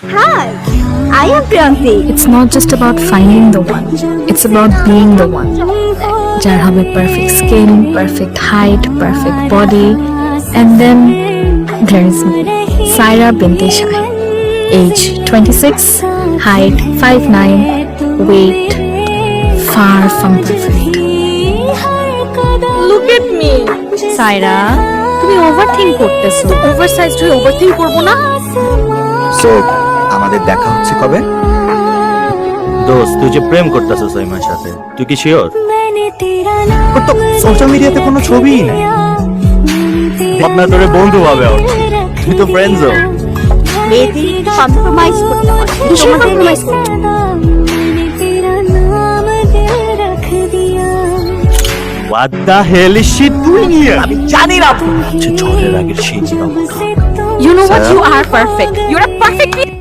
Hi, I am Priyanti. It's not just about finding the one, it's about being the one. যার হবে perfect skin, perfect height, perfect body, and then there is me, Saira Binti Shah. Age 26, height 5'9", weight far from perfect. Look at me. সাইরা, তুমি overthink করতেছো। Oversize হয়ে overthink করবো না? So আমাদের দেখা হচ্ছে কবে? দোস্ত তুই যে প্রেম করতেছিস সাইমার সাথে, তুই কি শিওর? ওর তো সোশ্যাল মিডিয়াতে কোনো ছবিই নেই। আপনার তোরে বন্ধু ভাবে ওর, তুই তো ফ্রেন্ডসও। মেয়েদের কম্প্রোমাইজ করতে হয়। কিসের compromise করতে? What the hell is she doing here? আমি জানি না। ঝড়ের আগের সেই জীবন। You know what? Saira? You are perfect. You're a perfect